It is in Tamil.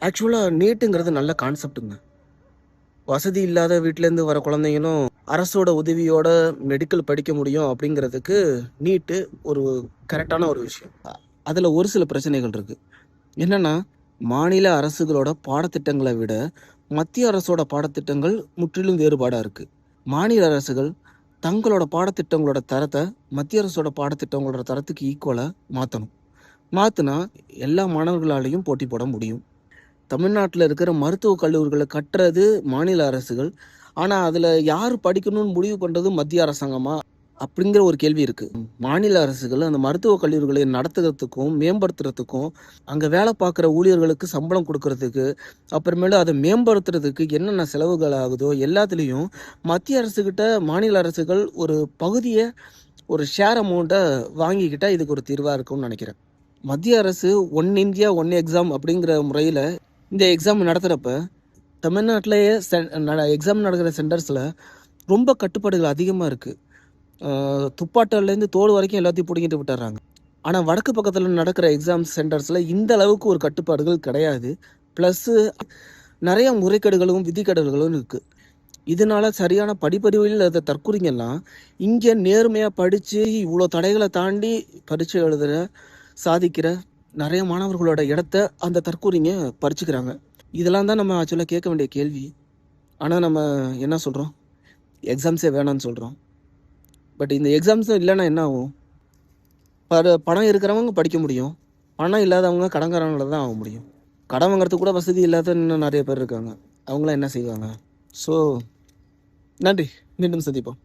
ஆக்சுவலாக நீட்டுங்கிறது நல்ல கான்செப்ட்டுங்க. வசதி இல்லாத வீட்டிலேருந்து வர குழந்தைங்களும் அரசோட உதவியோட மெடிக்கல் படிக்க முடியும் அப்படிங்கிறதுக்கு நீட்டு ஒரு கரெக்டான ஒரு விஷயம். அதில் ஒரு சில பிரச்சனைகள் இருக்குது. என்னென்னா, மாநில அரசுகளோட பாடத்திட்டங்களை விட மத்திய அரசோட பாடத்திட்டங்கள் முற்றிலும் வேறுபாடாக இருக்குது. மாநில அரசுகள் தங்களோட பாடத்திட்டங்களோட தரத்தை மத்திய அரசோட பாடத்திட்டங்களோட தரத்துக்கு ஈக்குவலாக மாற்றணும். மாற்றினா எல்லா மாணவர்களாலையும் போட்டி போட முடியும். தமிழ்நாட்டில் இருக்கிற மருத்துவக் கல்லூரிகளை கட்டுறது மாநில அரசுகள். ஆனால் அதில் யார் படிக்கணும்னு முடிவு பண்ணுறது மத்திய அரசாங்கமா அப்படிங்கிற ஒரு கேள்வி இருக்குது. மாநில அரசுகள் அந்த மருத்துவக் கல்லூரிகளை நடத்துறதுக்கும் மேம்படுத்துறதுக்கும், அங்கே வேலை பார்க்குற ஊழியர்களுக்கு சம்பளம் கொடுக்கறதுக்கு, அப்புறமேலு அதை மேம்படுத்துறதுக்கு என்னென்ன செலவுகள் ஆகுதோ எல்லாத்துலேயும் மத்திய அரசுக்கிட்ட மாநில அரசுகள் ஒரு பகுதியை, ஒரு ஷேர் அமௌண்ட்டை வாங்கிக்கிட்டால் இதுக்கு ஒரு தீர்வாக இருக்கும்னு நினைக்கிறேன். மத்திய அரசு ஒன் இந்தியா ஒன் எக்ஸாம் அப்படிங்கிற முறையில் இந்த எக்ஸாம் நடத்துகிறப்ப தமிழ்நாட்டிலேயே எக்ஸாம் நடக்கிற சென்டர்ஸில் ரொம்ப கட்டுப்பாடுகள் அதிகமாக இருக்குது. துப்பாட்டர்லேருந்து தோல் வரைக்கும் எல்லாத்தையும் பிடிங்கிட்டு விட்டுறாங்க. ஆனால் வடக்கு பக்கத்தில் நடக்கிற எக்ஸாம் சென்டர்ஸில் இந்த அளவுக்கு ஒரு கட்டுப்பாடுகள் கிடையாது. ப்ளஸ்ஸு நிறைய முறைகேடுகளும் விதிக்கேடுகளும் இருக்குது. இதனால் சரியான படிப்பறிவில் அதை தற்கொலைங்கெல்லாம் இங்கே நேர்மையாக படித்து இவ்வளோ தடைகளை தாண்டி பரீட்சை எழுதுகிற சாதிக்கிற நிறைய மாணவர்களோட இடத்த அந்த தற்கூறிங்க பறிச்சுக்கிறாங்க. இதெல்லாம் தான் நம்ம ஆக்சுவலாக கேட்க வேண்டிய கேள்வி. ஆனால் நம்ம என்ன சொல்கிறோம்? எக்ஸாம்ஸே வேணான்னு சொல்கிறோம். பட் இந்த எக்ஸாம்ஸும் இல்லைன்னா என்ன ஆகும்? பணம் இருக்கிறவங்க படிக்க முடியும், பணம் இல்லாதவங்க கடன்காரங்கள தான் ஆக முடியும். கடன் வாங்குறதுக்கு கூட வசதி இல்லாத இன்னும் நிறைய பேர் இருக்காங்க. அவங்களாம் என்ன செய்வாங்க? ஸோ நன்றி, மீண்டும் சந்திப்போம்.